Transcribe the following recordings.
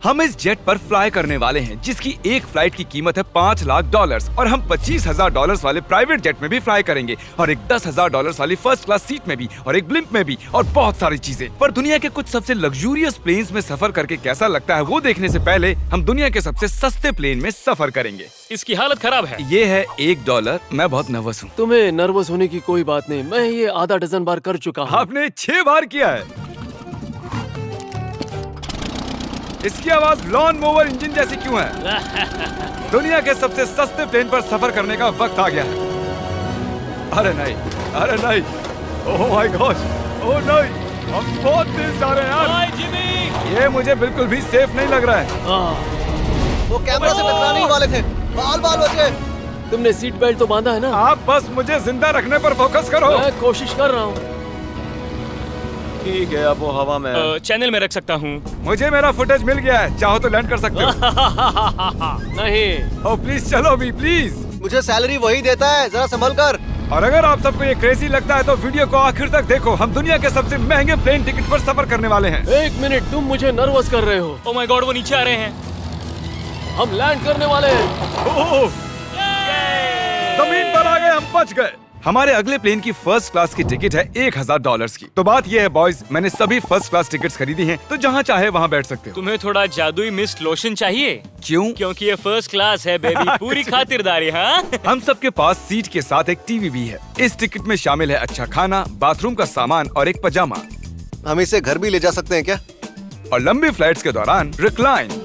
हम इस जेट पर फ्लाई करने वाले हैं जिसकी एक फ्लाइट की कीमत है $5 लाख और हम $25,000 वाले प्राइवेट जेट में भी फ्लाई करेंगे और एक $10,000 वाली फर्स्ट क्लास सीट में भी और एक ब्लिम्प में भी और बहुत सारी चीजें। पर दुनिया के कुछ सबसे लग्जूरियस प्लेन्स में सफर करके कैसा लगता है वो देखने से पहले हम दुनिया के सबसे सस्ते प्लेन में सफर करेंगे। इसकी हालत खराब है। ये है $1। मैं बहुत नर्वस हूँ। तुम्हें नर्वस होने की कोई बात नहीं, मैं ये आधा डजन बार कर चुका हूँ। आपने 6 बार किया है। इसकी आवाज लॉन मोवर इंजन जैसी क्यों है? दुनिया के सबसे सस्ते प्लेन पर सफर करने का वक्त आ गया है। अरे नहीं, अरे नहीं, ओह माय गॉड, ओह नहीं, हम बहुत तेज जा रहे हैं यार। हाय जिमी, ये मुझे बिल्कुल भी सेफ नहीं लग रहा है। वो कैमरा से टकराने ही वाले थे, बाल बच गए। तुमने सीट बेल्ट तो बांधा है ना? आप बस मुझे जिंदा रखने पर फोकस करो। मैं कोशिश कर रहा हूँ। ठीक है, अब वो हवा में है। चैनल में रख सकता हूँ। मुझे मेरा फुटेज मिल गया है, चाहो तो लैंड कर सकते हो। नहीं। ओह प्लीज चलो भी प्लीज। मुझे सैलरी वही देता है, जरा संभल कर। और अगर आप सबको ये क्रेजी लगता है तो वीडियो को आखिर तक देखो। हम दुनिया के सबसे महंगे प्लेन टिकट पर सफर करने वाले हैं। एक मिनट, तुम मुझे नर्वस कर रहे हो। ओह माय गॉड, वो नीचे आ रहे हैं। हम लैंड करने वाले हैं। ओह, जमीन पर आ गए, हम बच गए। हमारे अगले प्लेन की फर्स्ट क्लास की टिकट है $1,000 की। तो बात ये है बॉयज, मैंने सभी फर्स्ट क्लास टिकट्स खरीदी हैं, तो जहाँ चाहे वहाँ बैठ सकते हो। तुम्हें थोड़ा जादुई मिस्ट लोशन चाहिए? क्यों? क्योंकि ये फर्स्ट क्लास है बेबी, पूरी खातिरदारी। हाँ, हम सबके पास सीट के साथ एक टीवी भी है। इस टिकट में शामिल है अच्छा खाना, बाथरूम का सामान और एक पजामा। हम इसे घर भी ले जा सकते हैं क्या? और लंबी फ्लाइट्स के दौरान रिक्लाइन,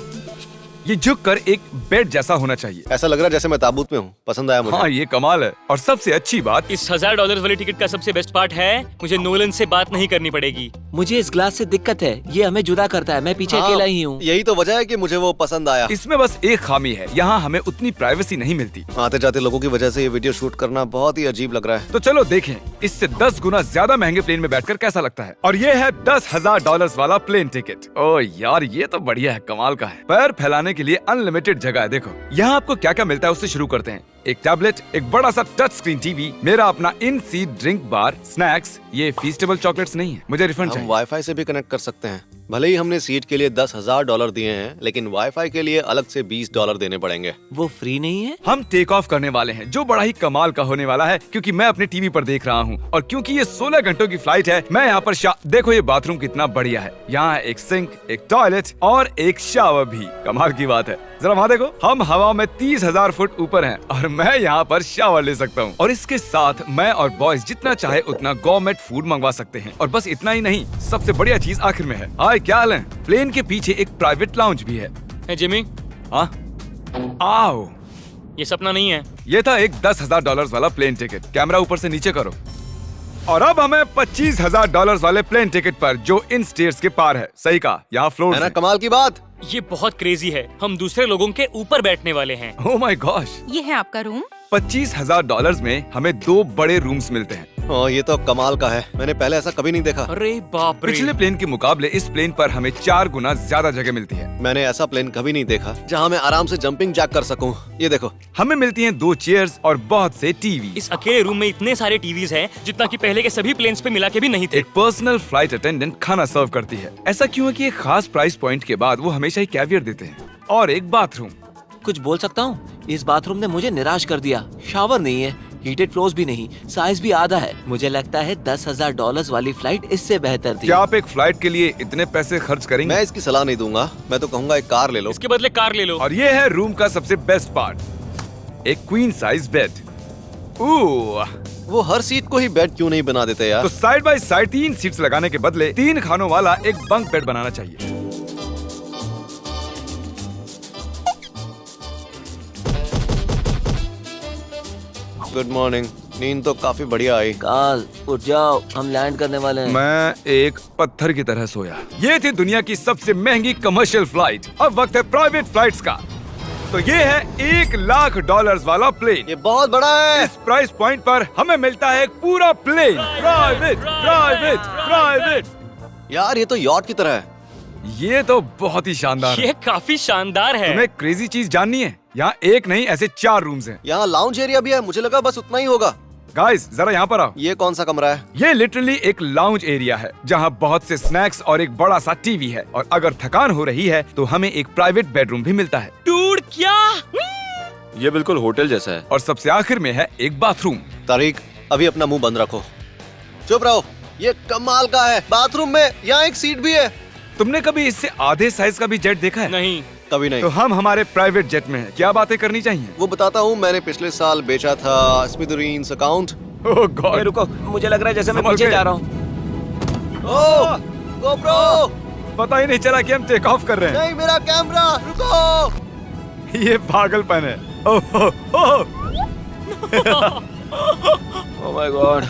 ये झुक कर एक बेड जैसा होना चाहिए। ऐसा लग रहा है जैसे मैं ताबूत में हूँ। पसंद आया मुझे। हाँ ये कमाल है। और सबसे अच्छी बात, इस $1,000 वाली टिकट का सबसे बेस्ट पार्ट है मुझे नोलन से बात नहीं करनी पड़ेगी। मुझे इस ग्लास से दिक्कत है, ये हमें जुदा करता है। मैं पीछे अकेला ही हूँ। यही तो वजह है कि मुझे वो पसंद आया। इसमें बस एक खामी है, यहाँ हमें उतनी प्राइवेसी नहीं मिलती। आते जाते लोगों की वजह से ये वीडियो शूट करना बहुत ही अजीब लग रहा है। तो चलो देखें इससे 10 गुना ज्यादा महंगे प्लेन में बैठकर कैसा लगता है। और ये है $10,000 वाला प्लेन टिकट। ओ यार ये तो बढ़िया है, कमाल का है। पैर फैलाने के लिए अनलिमिटेड जगह है। देखो यहाँ आपको क्या क्या मिलता है उससे शुरू करते हैं। एक टैबलेट, एक बड़ा सा टच स्क्रीन टीवी, मेरा अपना इन सीट ड्रिंक बार, स्नैक्स। ये फीस्टेबल चॉकलेट्स नहीं है, मुझे रिफंड हम चाहिए। वाईफाई से भी कनेक्ट कर सकते हैं। भले ही हमने सीट के लिए $10,000 दिए हैं, लेकिन वाईफाई के लिए अलग से $20 देने पड़ेंगे। वो फ्री नहीं है? हम टेक ऑफ करने वाले हैं, जो बड़ा ही कमाल का होने वाला है क्योंकि मैं अपने टीवी पर देख रहा हूँ। और क्योंकि ये 16 घंटों की फ्लाइट है, मैं यहाँ पर देखो ये बाथरूम कितना बढ़िया है। यहाँ है एक सिंक, एक टॉयलेट और एक शावर भी। कमाल की बात है, जरा वहाँ देखो, हम हवा में 30,000 फुट ऊपर हैं और मैं यहाँ पर शावर ले सकता हूँ। और इसके साथ मैं और बॉयज जितना चाहे उतना गवर्नमेंट फूड मंगवा सकते हैं। और बस इतना ही नहीं, सबसे बढ़िया चीज आखिर में है। हाय क्या हाल है? प्लेन के पीछे एक प्राइवेट लाउंज भी है। है जिमी, हाँ आओ, ये सपना नहीं है। ये था एक $10,000 वाला प्लेन टिकट। कैमरा ऊपर से नीचे करो। और अब हमें $25,000 वाले प्लेन टिकट पर, जो इन स्टेयर्स के पार है। सही कहा, यहाँ फ्लोर है ना कमाल की बात। ये बहुत क्रेजी है, हम दूसरे लोगों के ऊपर बैठने वाले हैं। ओह माय गॉश, ये है आपका रूम। $25,000 में हमें 2 बड़े रूम्स मिलते हैं। ये तो कमाल का है, मैंने पहले ऐसा कभी नहीं देखा। अरे बाप रे, पिछले प्लेन के मुकाबले इस प्लेन पर हमें 4 गुना ज्यादा जगह मिलती है। मैंने ऐसा प्लेन कभी नहीं देखा जहाँ मैं आराम से जंपिंग जैक कर सकूं। ये देखो, हमें मिलती हैं 2 चेयर्स और बहुत से टीवी। इस अकेले रूम में इतने सारे टीवीज हैं जितना कि पहले के सभी प्लेन्स पे मिला के भी नहीं थे। एक पर्सनल फ्लाइट अटेंडेंट खाना सर्व करती है। ऐसा क्यों है कि एक खास प्राइस पॉइंट के बाद वो हमेशा ही कैवियर देते हैं। और एक बाथरूम। कुछ बोल सकता हूँ? इस बाथरूम ने मुझे निराश कर दिया। शावर नहीं है, हीटेड फ्लोर्स भी नहीं, साइज भी आधा है। मुझे लगता है $10,000 वाली फ्लाइट इससे बेहतर थी। क्या आप एक फ्लाइट के लिए इतने पैसे खर्च करेंगे? मैं इसकी सलाह नहीं दूंगा। मैं तो कहूँगा एक कार ले लो। इसके बदले कार ले लो। और ये है रूम का सबसे बेस्ट पार्ट, एक क्वीन साइज बेड। वो हर सीट को ही बेड क्यों नहीं बना देते यार? तो साइड बाय साइड 3 सीट्स लगाने के बदले 3 खानों वाला एक बंक बेड बनाना चाहिए। Good morning. नींद तो काफी बढ़िया आई। काल उठ जाओ, हम लैंड करने वाले हैं। मैं एक पत्थर की तरह सोया। ये थी दुनिया की सबसे महंगी कमर्शियल फ्लाइट। अब वक्त है प्राइवेट फ्लाइट्स का। तो ये है $1,00,000 वाला प्लेन। ये बहुत बड़ा है। इस प्राइस पॉइंट पर हमें मिलता है एक पूरा प्लेन। Private private private. यार ये तो यॉट की तरह है। ये तो बहुत ही शानदार है। ये काफी शानदार है। तुम्हें क्रेजी चीज जाननी है? यहाँ एक नहीं ऐसे 4 रूम्स हैं। यहाँ लाउंज एरिया भी है, मुझे लगा बस उतना ही होगा। गाइस जरा यहाँ पर आओ। ये कौन सा कमरा है? ये लिटरली एक लाउंज एरिया है जहाँ बहुत से स्नैक्स और एक बड़ा सा टीवी है, और अगर थकान हो रही है तो हमें एक प्राइवेट बेडरूम भी मिलता है। डूड क्या? ये बिल्कुल होटल जैसा है। और सबसे आखिर में है एक बाथरूम। तारिक, अभी अपना मुंह बंद रखो। चुप रहो। ये कमाल का है। बाथरूम में यहाँ एक सीट भी है। तुमने कभी इससे आधे साइज का भी जेट देखा है? नहीं। कभी नहीं। तो हम हमारे प्राइवेट जेट में हैं। क्या बातें करनी चाहिए? वो बताता हूँ, मैंने पिछले साल बेचा था स्मिथेरियंस अकाउंट। ओह ए, गॉड, रुको, मुझे लग रहा है जैसे मैं संभल पीछे के। जा रहा हूँ। ओह गोप्रो, पता ही नहीं चला कि हम टेक ऑफ कर रहे हैं। नहीं मेरा कैमरा, रुको। ये पागलपन है। Oh oh, oh. Oh my god.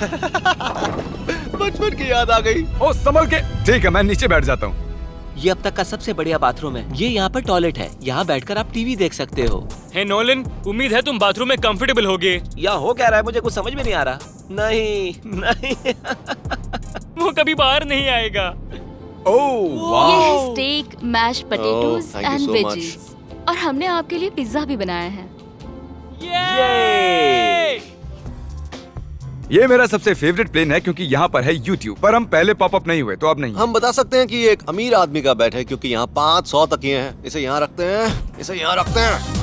बचपन की याद आ गई। ओह संभल के। ठीक है, मैं नीचे बैठ जाता हूँ। ये अब तक का सबसे बढ़िया बाथरूम है। ये यहाँ पर टॉयलेट है। यहाँ बैठकर आप टीवी देख सकते हो। हे नोलन, उम्मीद है तुम बाथरूम में कंफर्टेबल होगे। या हो क्या रहा है, मुझे कुछ समझ में नहीं आ रहा। नहीं नहीं। वो कभी बाहर नहीं आएगा। ओह ये वाह, है steak, mash potatoes thank you and so veggies. और हमने आपके लिए पिज्जा भी बनाया है। ये ये मेरा सबसे फेवरेट प्लेन है क्योंकि यहाँ पर है YouTube। पर हम पहले पॉपअप नहीं हुए तो अब नहीं। हम बता सकते हैं कि ये एक अमीर आदमी का बेड है क्योंकि यहाँ 500 तकिए हैं। इसे यहाँ रखते हैं, इसे यहाँ रखते हैं।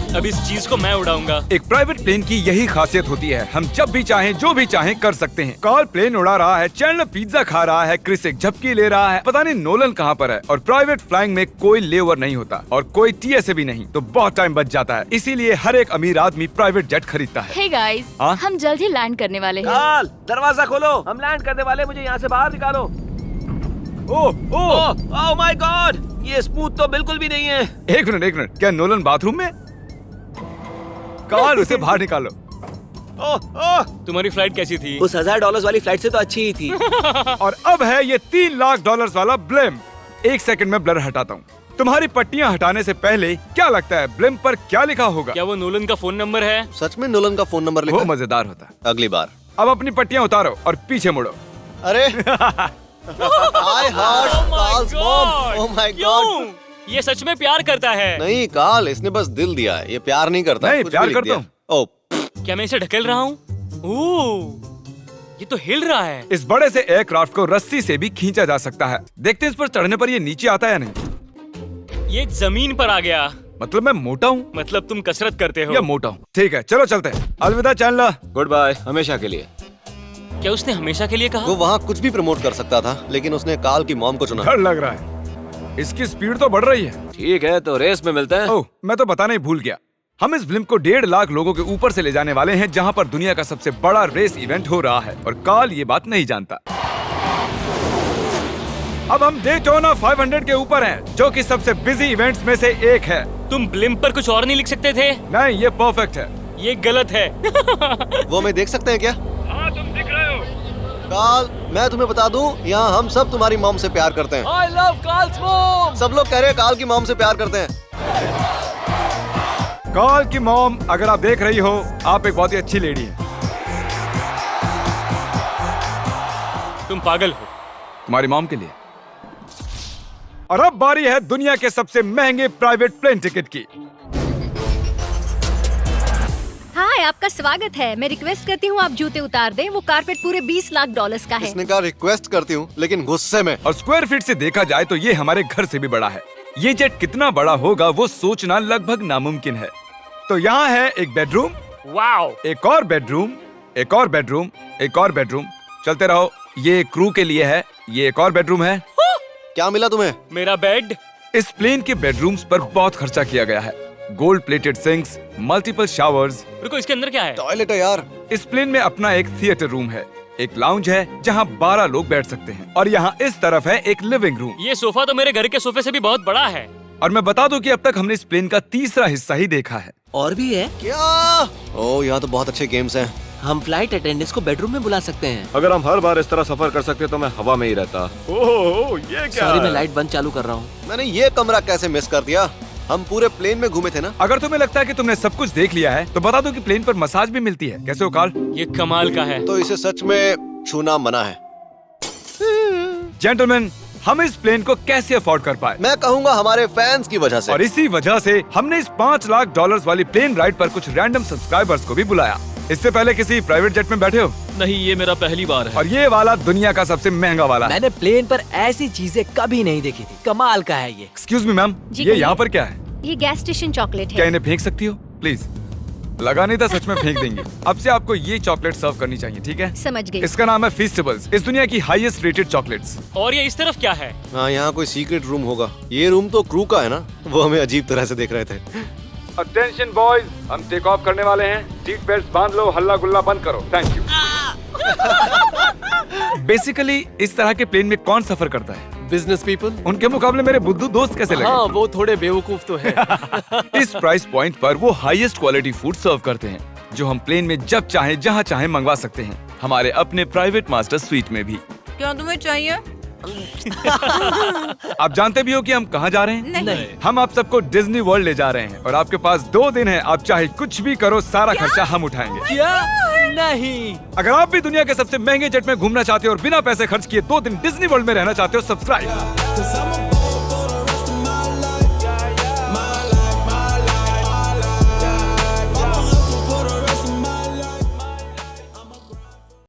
अब इस चीज को मैं उड़ाऊंगा। एक प्राइवेट प्लेन की यही खासियत होती है, हम जब भी चाहें जो भी चाहें कर सकते हैं। कार्ल प्लेन उड़ा रहा है, चैंडलर पिज्जा खा रहा है, क्रिस एक झपकी ले रहा है, पता नहीं नोलन कहाँ पर है। और प्राइवेट फ्लाइंग में कोई लेओवर नहीं होता और कोई TSA भी नहीं, तो बहुत टाइम बच जाता है। इसीलिए हर एक अमीर आदमी प्राइवेट जेट खरीदता है। हे गाइस, हाँ? हम जल्द ही लैंड करने वाले हैं। काल, दरवाजा खोलो, हम लैंड करने वाले। मुझे यहाँ से बाहर निकालो। ओह ओह, ओह माय गॉड, ये स्मूथ तो बिल्कुल भी नहीं है। एक मिनट, क्या नोलन बाथरूम में? कार्ल उसे बाहर निकालो। ओह ओह, तुम्हारी फ्लाइट कैसी थी? उस $1000 वाली फ्लाइट से तो अच्छी ही थी। और अब है ये $3 लाख वाला ब्लिम। एक सेकंड में ब्लर हटाता हूँ। तुम्हारी पट्टियाँ हटाने से पहले क्या लगता है ब्लिम पर क्या लिखा होगा? क्या वो नोलन का फोन नंबर है? सच में नोलन का फोन नंबर लिखा वो है? मजेदार होता। अगली बार। अब अपनी पट्टियाँ उतारो और पीछे मुड़ो। अरे I heart Carl's mom. Oh my god. क्यों? ये सच में प्यार करता है। नहीं कार्ल, इसने बस दिल दिया है, ये प्यार नहीं करता। नहीं, कुछ प्यार भी लिख करता दिया। ओह, क्या मैं इसे ढकेल रहा हूँ? ओह, ये तो हिल रहा है। इस बड़े से एयरक्राफ्ट को रस्सी से भी खींचा जा सकता है। देखते हैं इस पर चढ़ने पर ये नीचे आता है या नहीं। ये जमीन पर आ गया। मतलब मैं मोटा हूँ मतलब तुम कसरत करते हो। या मोटा हूँ? ठीक है, चलो चलते हैं। अलविदा चैंडलर। गुड बाय, हमेशा के लिए। क्या उसने हमेशा के लिए कहा? वो वहाँ कुछ भी प्रमोट कर सकता था, लेकिन उसने कार्ल की मॉम को चुना। डर लग रहा है, इसकी स्पीड तो बढ़ रही है। ठीक है, तो रेस में मिलते हैं। ओह, मैं तो बताना ही भूल गया। हम इस ब्लिम को 1.5 लाख लोगों के ऊपर से ले जाने वाले हैं, जहां पर दुनिया का सबसे बड़ा रेस इवेंट हो रहा है, और कार्ल ये बात नहीं जानता। अब हम डेटोना 500 के ऊपर हैं, जो कि सबसे बिजी इवेंट्स में से एक है। तुम ब्लिम्प पर कुछ और नहीं लिख सकते थे? नहीं, ये परफेक्ट है। ये गलत है। वो हमें देख सकते हैं क्या? हाँ, तुम दिख रहे हो। कार्ल, मैं तुम्हें बता दूं, यहाँ हम सब तुम्हारी मॉम से प्यार करते हैं। I love Carl's mom. सब लोग कह रहे हैं कार्ल की मॉम से प्यार करते हैं। कार्ल की मॉम, अगर आप देख रही हो, आप एक बहुत ही अच्छी लेडी हैं। तुम पागल हो। तुम्हारी मॉम के लिए। और अब बारी है दुनिया के सबसे महंगे प्राइवेट प्लेन टिकट की। हाय, आपका स्वागत है। मैं रिक्वेस्ट करती हूँ आप जूते उतार दें। वो कारपेट पूरे $20 लाख का है। इसने कहा रिक्वेस्ट करती हूँ, लेकिन गुस्से में। और स्क्वायर फीट से देखा जाए तो ये हमारे घर से भी बड़ा है। ये जेट कितना बड़ा होगा वो सोचना लगभग नामुमकिन है। तो यहाँ है एक बेडरूम, वाओ, एक और बेडरूम, एक और बेडरूम, एक और बेडरूम। चलते रहो। ये क्रू के लिए है, ये एक और बेडरूम है। क्या मिला तुम्हें? मेरा बेड। इस प्लेन के बेडरूम्स पर बहुत खर्चा किया गया है। Gold plated sinks, multiple showers. रुको, इसके अंदर क्या है? टॉयलेट है यार। इस प्लेन में अपना एक थिएटर रूम है, एक लाउंज है जहाँ 12 लोग बैठ सकते हैं, और यहाँ इस तरफ है एक लिविंग रूम। ये सोफा तो मेरे घर के सोफे से भी बहुत बड़ा है। और मैं बता दूं कि अब तक हमने इस प्लेन का तीसरा हिस्सा ही देखा है। और भी है। क्या? ओह, यहाँ तो बहुत अच्छे गेम्स हैं। हम फ्लाइट अटेंडेंट्स को बेडरूम में बुला सकते हैं। अगर हम हर बार इस तरह सफर कर सकते तो मैं हवा में ही रहता। ओह, ये क्या? सॉरी, मैं लाइट बंद चालू कर रहा हूँ। मैंने ये कमरा कैसे मिस कर दिया? हम पूरे प्लेन में घूमे थे ना। अगर तुम्हें लगता है कि तुमने सब कुछ देख लिया है तो बता दो कि प्लेन पर मसाज भी मिलती है। कैसे हो कार्ल? ये कमाल का है। तो इसे सच में छूना मना है। जेंटलमैन, हम इस प्लेन को कैसे अफोर्ड कर पाए। मैं कहूँगा हमारे फैंस की वजह से। और इसी वजह से हमने इस $5 लाख वाली प्लेन राइड पर कुछ रैंडम सब्सक्राइबर्स को भी बुलाया। इससे पहले किसी प्राइवेट जेट में बैठे हो? नहीं, ये मेरा पहली बार है। और ये वाला दुनिया का सबसे महंगा वाला है। मैंने प्लेन पर ऐसी चीजें कभी नहीं देखी थी। कमाल का है ये। एक्सक्यूज मी मैम, जी ये कहिए। यहाँ पर क्या है? ये गैस स्टेशन चॉकलेट क्या है। इन्हें फेंक सकती हो प्लीज? लगा नहीं था, सच में फेंक देंगे। अब से आपको ये चॉकलेट सर्व करनी चाहिए, ठीक है? समझ गई। इसका नाम है फीस्टेबल्स, इस दुनिया की हाईएस्ट रेटेड चॉकलेट्स। और ये इस तरफ क्या है? हाँ, यहाँ कोई सीक्रेट रूम होगा। ये रूम तो क्रू का है ना, वो हमें अजीब तरह से देख रहे थे। अटेंशन बॉयज, हम टेक ऑफ करने वाले हैं। सीट बेल्ट बांध लो, हल्ला गुल्ला बंद करो। Thank you. बेसिकली इस तरह के प्लेन में कौन सफर करता है? Business people. उनके मुकाबले मेरे बुद्धू दोस्त कैसे लगे? हाँ, वो थोड़े बेवकूफ तो है। इस प्राइस पॉइंट पर वो हाईएस्ट क्वालिटी फूड सर्व करते हैं, जो हम प्लेन में जब चाहे जहाँ चाहे मंगवा सकते हैं, हमारे अपने प्राइवेट मास्टर स्वीट में भी। क्या तुम्हें चाहिए? आप जानते भी हो कि हम कहाँ जा रहे हैं? नहीं। हम आप सबको डिज्नी वर्ल्ड ले जा रहे हैं और आपके पास 2 दिन है। आप चाहे कुछ भी करो, सारा खर्चा हम उठाएंगे। क्या? नहीं। अगर आप भी दुनिया के सबसे महंगे जेट में घूमना चाहते हो और बिना पैसे खर्च किए 2 दिन डिज्नी वर्ल्ड में रहना चाहते हो, सब्सक्राइब।